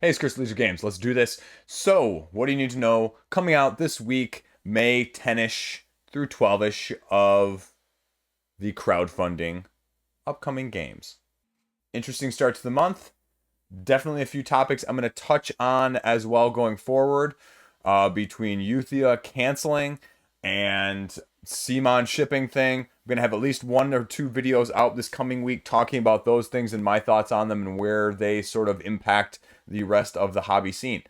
Hey, it's Chris, Liege Games. Let's do this. So, what do you need to know? Coming out this week, May 10-ish through 12-ish of the crowdfunding upcoming games. Interesting start to the month. Definitely a few topics I'm going to touch on as well going forward, between Euthia canceling and Simon shipping thing. I'm going to have at least one or two videos out this coming week talking about those things and my thoughts on them and where they sort of impact the rest of the hobby scene.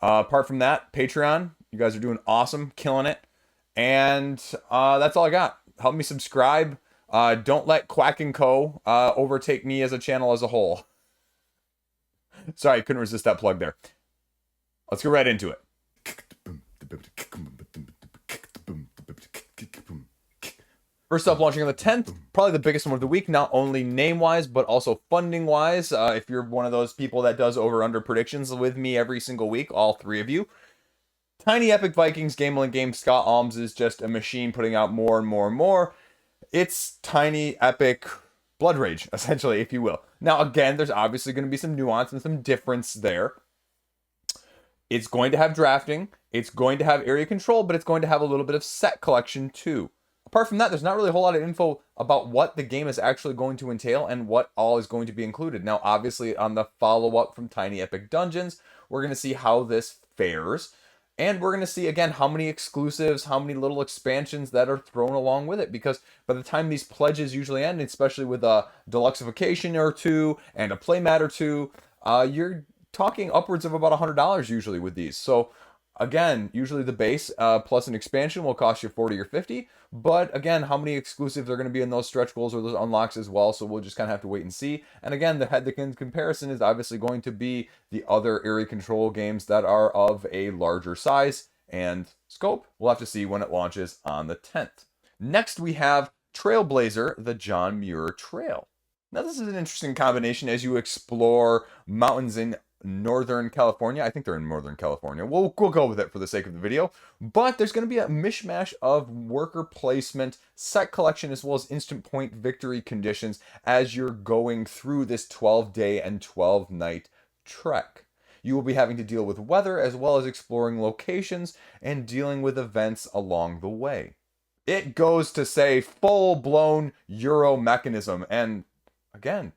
Apart from that, Patreon, you guys are doing awesome, killing it. And that's all I got. Help me subscribe. Don't let Quack and Co. Overtake me as a channel as a whole. Sorry, couldn't resist that plug there. Let's go right into it. First up, launching on the 10th, probably the biggest one of the week, not only name-wise, but also funding-wise. If you're one of those people that does over-under predictions with me every single week, all three of you. Tiny Epic Vikings Gambling game. Scott Alms is just a machine putting out more and more and more. It's Tiny Epic Blood Rage, essentially, if you will. Now, again, there's obviously going to be some nuance and some difference there. It's going to have drafting, it's going to have area control, but it's going to have a little bit of set collection too. Apart from that, there's not really a whole lot of info about what the game is actually going to entail and what all is going to be included. Now, obviously, on the follow-up from Tiny Epic Dungeons, we're going to see how this fares. And we're going to see, again, how many exclusives, how many little expansions that are thrown along with it. Because by the time these pledges usually end, especially with a deluxeification or two and a playmat or two, you're talking upwards of about $100 usually with these. So again, usually the base plus an expansion will cost you 40 or 50. But again, how many exclusives are going to be in those stretch goals or those unlocks as well? So we'll just kind of have to wait and see. And again, the head-to-head comparison is obviously going to be the other area control games that are of a larger size and scope. We'll have to see when it launches on the 10th. Next, we have Trailblazer, the John Muir Trail. Now, this is an interesting combination as you explore mountains in Northern California. I think they're in Northern California. We'll go with it for the sake of the video. But there's going to be a mishmash of worker placement, set collection, as well as instant point victory conditions as you're going through this 12-day and 12-night trek. You will be having to deal with weather as well as exploring locations and dealing with events along the way. It goes to say full-blown Euro mechanism, and again,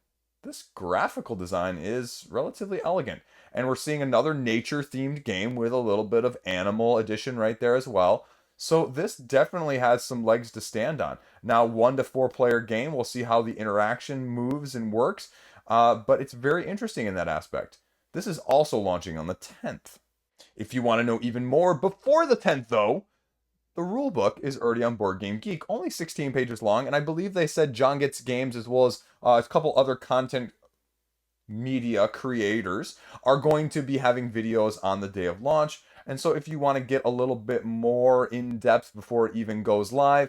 this graphical design is relatively elegant. And we're seeing another nature-themed game with a little bit of animal addition right there as well. So this definitely has some legs to stand on. Now, 1 to 4 player game, we'll see how the interaction moves and works. But it's very interesting in that aspect. This is also launching on the 10th. If you want to know even more before the 10th, though, the rulebook is already on Board Game Geek, only 16 pages long, and I believe they said John Gets Games, as well as a couple other content media creators, are going to be having videos on the day of launch. And so if you want to get a little bit more in depth before it even goes live,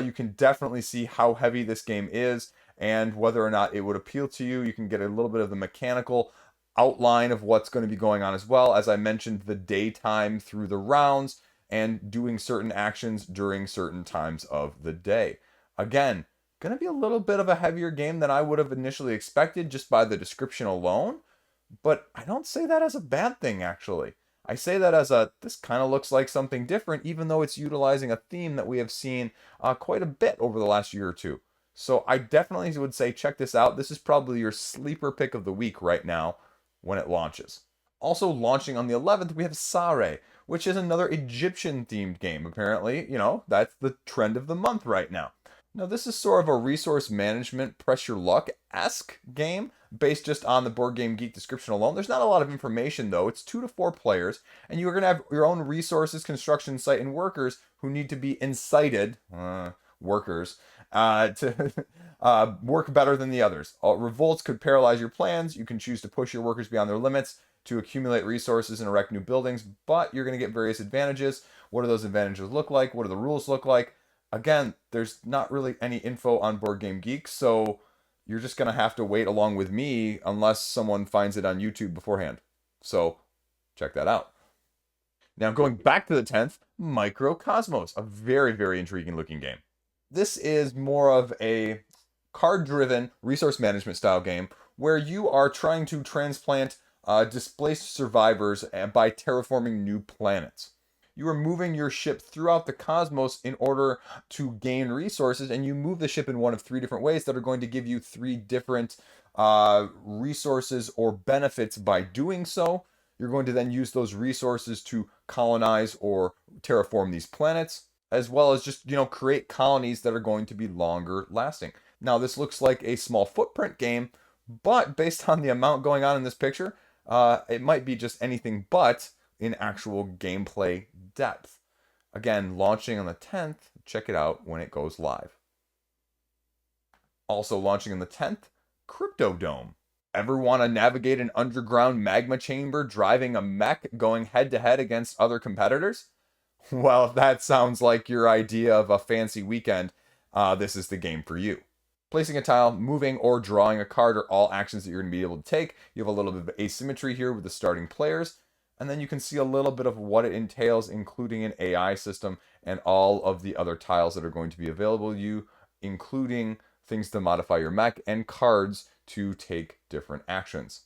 you can definitely see how heavy this game is and whether or not it would appeal to you. You can get a little bit of the mechanical outline of what's going to be going on as well. As I mentioned, the daytime through the rounds and doing certain actions during certain times of the day. Again, going to be a little bit of a heavier game than I would have initially expected just by the description alone, but I don't say that as a bad thing, actually. I say that as this kind of looks like something different, even though it's utilizing a theme that we have seen quite a bit over the last year or two. So I definitely would say check this out. This is probably your sleeper pick of the week right now when it launches. Also launching on the 11th, we have Sare, which is another Egyptian-themed game. Apparently, that's the trend of the month right now. Now, this is sort of a resource management, press your luck-esque game based just on the Board Game Geek description alone. There's not a lot of information, though. It's 2 to 4 players, and you're going to have your own resources, construction site, and workers who need to be incited, workers, to work better than the others. Revolts could paralyze your plans. You can choose to push your workers beyond their limits to accumulate resources and erect new buildings, but you're going to get various advantages. What do those advantages look like? What do the rules look like? Again, there's not really any info on Board Game Geek, so you're just going to have to wait along with me unless someone finds it on YouTube beforehand. So check that out. Now, going back to the 10th, Cosmos, a very, very intriguing looking game. This is more of a card-driven resource management style game where you are trying to transplant displaced survivors by terraforming new planets. You are moving your ship throughout the cosmos in order to gain resources, and you move the ship in one of 3 different ways that are going to give you 3 different resources or benefits by doing so. You're going to then use those resources to colonize or terraform these planets, as well as just, create colonies that are going to be longer lasting. Now, this looks like a small footprint game, but based on the amount going on in this picture, it might be just anything but in actual gameplay depth. Again, launching on the 10th. Check it out when it goes live. Also launching on the 10th, Cryptodome. Ever want to navigate an underground magma chamber driving a mech going head-to-head against other competitors? Well, if that sounds like your idea of a fancy weekend, this is the game for you. Placing a tile, moving, or drawing a card are all actions that you're going to be able to take. You have a little bit of asymmetry here with the starting players, and then you can see a little bit of what it entails, including an AI system and all of the other tiles that are going to be available to you, including things to modify your mech and cards to take different actions.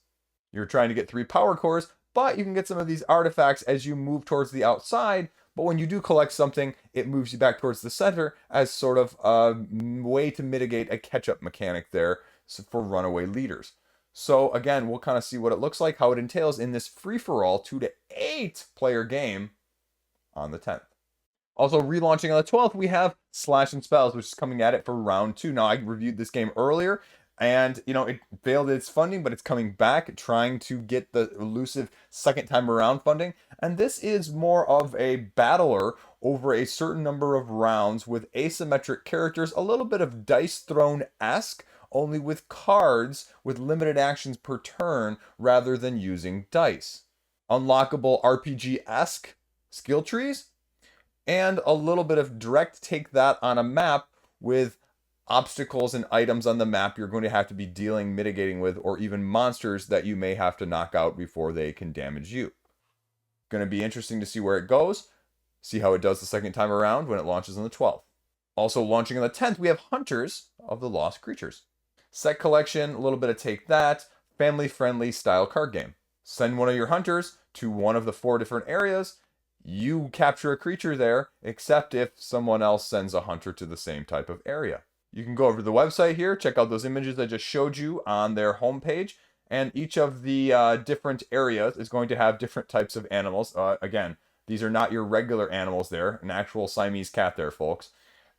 You're trying to get 3 power cores, but you can get some of these artifacts as you move towards the outside. But when you do collect something, it moves you back towards the center as sort of a way to mitigate a catch-up mechanic there for runaway leaders. So again, we'll kind of see what it looks like, how it entails in this free-for-all 2 to 8 player game on the 10th. Also relaunching on the 12th, we have Slash and Spells, which is coming at it for round 2. Now, I reviewed this game earlier, and, it failed its funding, but it's coming back, trying to get the elusive second time around funding. And this is more of a battler over a certain number of rounds with asymmetric characters, a little bit of Dice Throne-esque, only with cards with limited actions per turn rather than using dice. Unlockable RPG-esque skill trees, and a little bit of direct take that on a map with obstacles and items on the map you're going to have to be mitigating with, or even monsters that you may have to knock out before they can damage you. Going to be interesting to see where it goes, see how it does the second time around when it launches on the 12th. Also launching on the 10th, we have Hunters of the Lost Creatures. Set collection, a little bit of take that, family-friendly style card game. Send one of your hunters to one of the 4 different areas. You capture a creature there, except if someone else sends a hunter to the same type of area. You can go over to the website here, check out those images I just showed you on their homepage, and each of the different areas is going to have different types of animals. Again, these are not your regular animals there, an actual Siamese cat there, folks,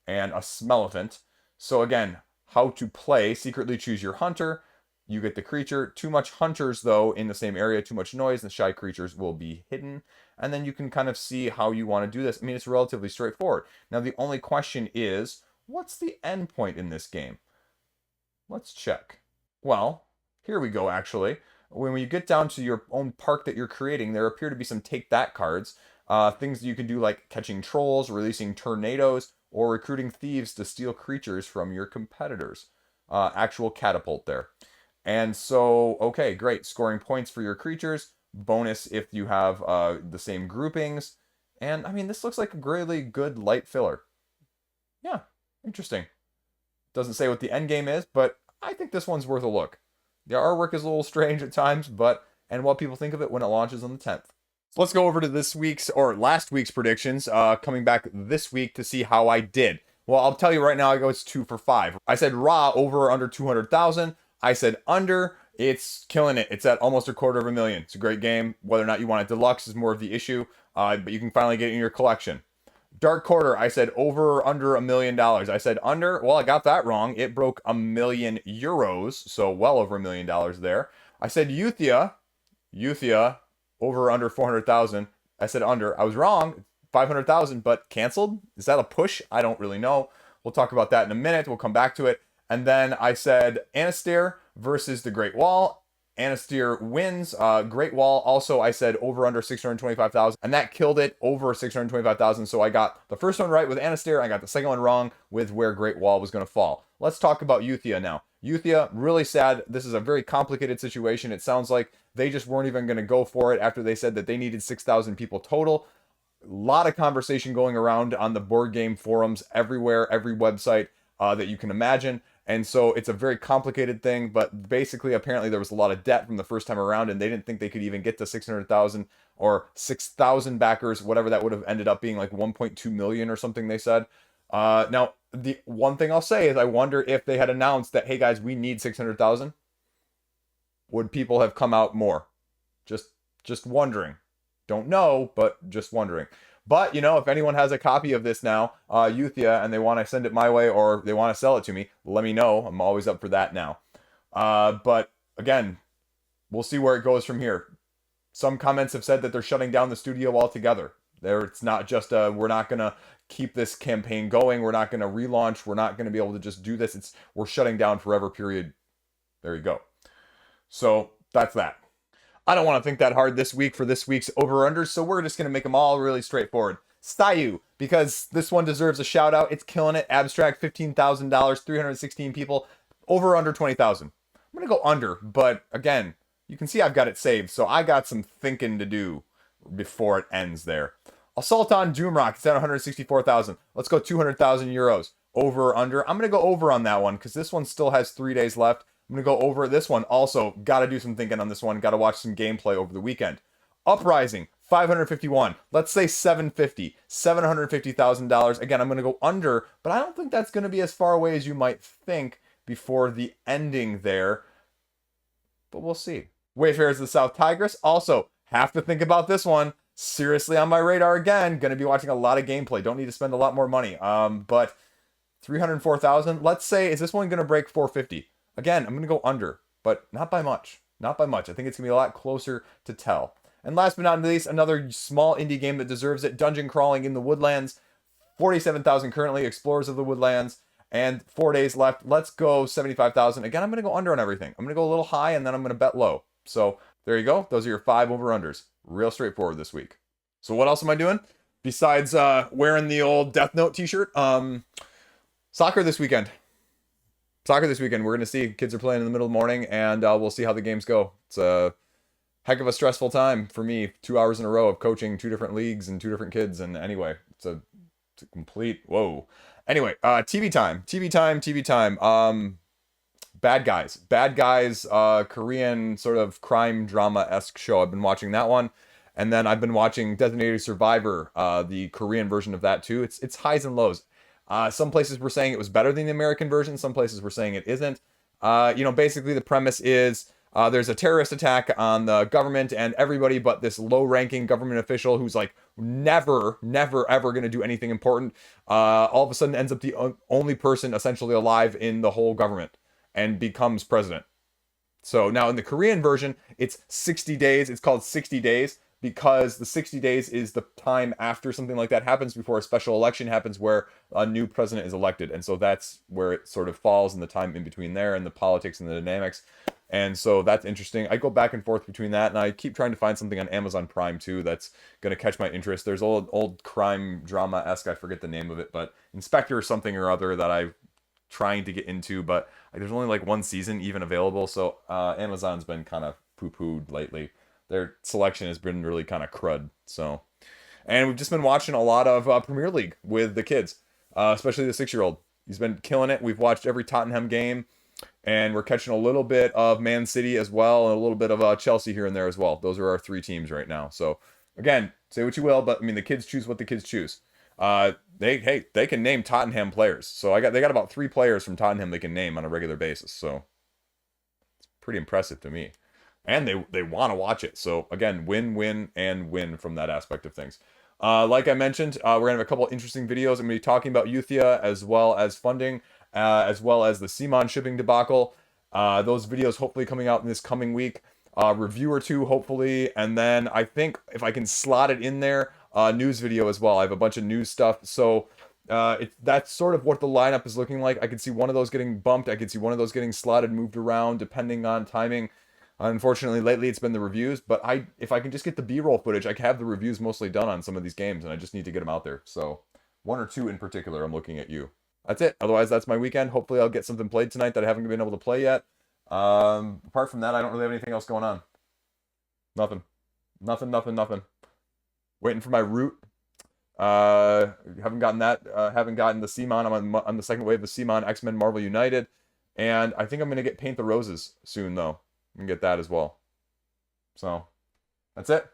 and a Smellephant. So again, how to play, secretly choose your hunter, you get the creature. Too much hunters, though, in the same area, too much noise, the shy creatures will be hidden. And then you can kind of see how you want to do this. I mean, it's relatively straightforward. Now, the only question is, what's the end point in this game? Let's check. Well, here we go, actually. When you get down to your own park that you're creating, there appear to be some take that cards. Things that you can do like catching trolls, releasing tornadoes, or recruiting thieves to steal creatures from your competitors. Actual catapult there. And so, okay, great. Scoring points for your creatures. Bonus if you have the same groupings. And, I mean, this looks like a really good light filler. Yeah, interesting. Doesn't say what the end game is, but I think this one's worth a look. The artwork is a little strange at times, and what people think of it when it launches on the 10th. So let's go over to this week's, or last week's predictions, coming back this week to see how I did. Well, I'll tell you right now, I go it's 2 for 5. I said raw over or under 200,000. I said under. It's killing it. It's at almost $250,000. It's a great game. Whether or not you want it deluxe is more of the issue, but you can finally get it in your collection. Dark Quarter, I said over or under $1 million. I said under. Well, I got that wrong. It broke €1 million, so well over $1 million there. I said Euthia, over or under 400,000. I said under. I was wrong, 500,000, but canceled. Is that a push? I don't really know. We'll talk about that in a minute. We'll come back to it. And then I said Anastyr versus the Great Wall. Anastyr wins. Great Wall also, I said over under 625,000, and that killed it, over 625,000. So I got the first one right with Anastyr. I got the second one wrong with where Great Wall was going to fall. Let's talk about Euthia now. Euthia, really sad. This is a very complicated situation. It sounds like they just weren't even going to go for it after they said that they needed 6,000 people total. A lot of conversation going around on the board game forums everywhere, every website that you can imagine. And so it's a very complicated thing, but basically, apparently, there was a lot of debt from the first time around, and they didn't think they could even get to 600,000 or 6,000 backers, whatever that would have ended up being, like 1.2 million or something, they said. Now, the one thing I'll say is I wonder if they had announced that, hey guys, we need 600,000, would people have come out more? Just wondering. Don't know, but just wondering. But, if anyone has a copy of this now, Euthia, and they want to send it my way or they want to sell it to me, let me know. I'm always up for that now. But, again, we'll see where it goes from here. Some comments have said that they're shutting down the studio altogether. It's not just, we're not going to keep this campaign going. We're not going to relaunch. We're not going to be able to just do this. We're shutting down forever, period. There you go. So, that's that. I don't want to think that hard this week for this week's over-unders, so we're just going to make them all really straightforward. Sayu, because this one deserves a shout-out. It's killing it. Abstract, $15,000, 316 people. Over-under 20,000. I'm going to go under, but again, you can see I've got it saved, so I got some thinking to do before it ends there. Assault on Doomrock, it's at 164,000. Let's go 200,000 euros. Over or under? I'm going to go over on that one, because this one still has 3 days left. I'm going to go over this one. Also, got to do some thinking on this one. Got to watch some gameplay over the weekend. Uprising, 551. Let's say 750. $750,000. Again, I'm going to go under, but I don't think that's going to be as far away as you might think before the ending there. But we'll see. Wayfarers of the South Tigris. Also, have to think about this one. Seriously on my radar again. Going to be watching a lot of gameplay. Don't need to spend a lot more money. But 304,000. Let's say, is this one going to break 450? Again, I'm going to go under, but not by much. Not by much. I think it's going to be a lot closer to tell. And last but not least, another small indie game that deserves it. Dungeon Crawling in the Woodlands. 47,000 currently. Explorers of the Woodlands. And 4 days left. Let's go 75,000. Again, I'm going to go under on everything. I'm going to go a little high, and then I'm going to bet low. So there you go. Those are your 5 over-unders. Real straightforward this week. So what else am I doing? Besides wearing the old Death Note t-shirt. Soccer this weekend. We're going to see. Kids are playing in the middle of the morning, and we'll see how the games go. It's a heck of a stressful time for me. 2 hours in a row of coaching 2 different leagues and 2 different kids. And anyway, it's a complete, whoa. Anyway, TV time. Bad Guys, Korean sort of crime drama-esque show. I've been watching that one. And then I've been watching Designated Survivor, the Korean version of that too. It's highs and lows. Some places were saying it was better than the American version. Some places were saying it isn't. Basically the premise is there's a terrorist attack on the government and everybody but this low-ranking government official who's like never, ever going to do anything important. All of a sudden ends up the only person essentially alive in the whole government and becomes president. So now in the Korean version, it's 60 days. It's called 60 days. Because the 60 days is the time after something like that happens before a special election happens where a new president is elected. And so that's where it sort of falls in the time in between there and the politics and the dynamics. And so that's interesting. I go back and forth between that, and I keep trying to find something on Amazon Prime too that's going to catch my interest. There's old crime drama-esque, I forget the name of it, but Inspector or something or other that I'm trying to get into, but there's only like 1 season even available. So Amazon's been kind of poo-pooed lately. Their selection has been really kind of crud. So, and we've just been watching a lot of Premier League with the kids, especially the 6-year-old. He's been killing it. We've watched every Tottenham game, and we're catching a little bit of Man City as well, and a little bit of Chelsea here and there as well. Those are our 3 teams right now. So, again, say what you will, but I mean the kids choose what the kids choose. They can name Tottenham players. So they got about 3 players from Tottenham they can name on a regular basis. So, it's pretty impressive to me. And they want to watch it. So, again, win from that aspect of things. Like I mentioned, we're going to have a couple interesting videos. I'm going to be talking about Euthia as well as funding, as well as the Simon shipping debacle. Those videos hopefully coming out in this coming week. Review or 2, hopefully. And then I think if I can slot it in there, news video as well. I have a bunch of news stuff. So that's sort of what the lineup is looking like. I could see one of those getting bumped. I could see one of those getting slotted, moved around, depending on timing. Unfortunately, lately it's been the reviews, but if I can just get the B-roll footage, I can have the reviews mostly done on some of these games, and I just need to get them out there. So, 1 or 2 in particular, I'm looking at you. That's it. Otherwise, that's my weekend. Hopefully, I'll get something played tonight that I haven't been able to play yet. Apart from that, I don't really have anything else going on. Nothing. Waiting for my route. Haven't gotten that. Haven't gotten the Simon. I'm on the second wave of Simon X-Men Marvel United. And I think I'm going to get Paint the Roses soon, though. I'm going to get that as well. So, that's it.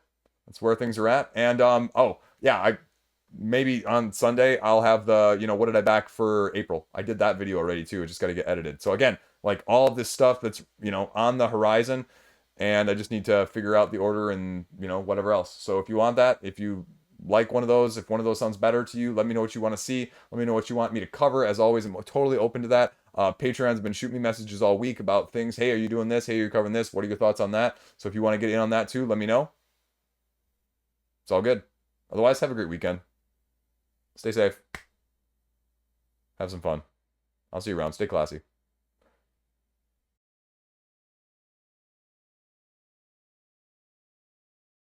That's where things are at. And, oh, yeah, maybe on Sunday, I'll have the, what did I back for April? I did that video already, too. I just got to get edited. So, again, like, all of this stuff that's, on the horizon, and I just need to figure out the order and, whatever else. So, if you want that, if you like one of those, if one of those sounds better to you, let me know what you want to see. Let me know what you want me to cover. As always, I'm totally open to that. Patreon's been shooting me messages all week about things. Hey, are you doing this? Hey, you're covering this. What are your thoughts on that? So if you want to get in on that too, let me know. It's all good. Otherwise, have a great weekend. Stay safe. Have some fun. I'll see you around. Stay classy.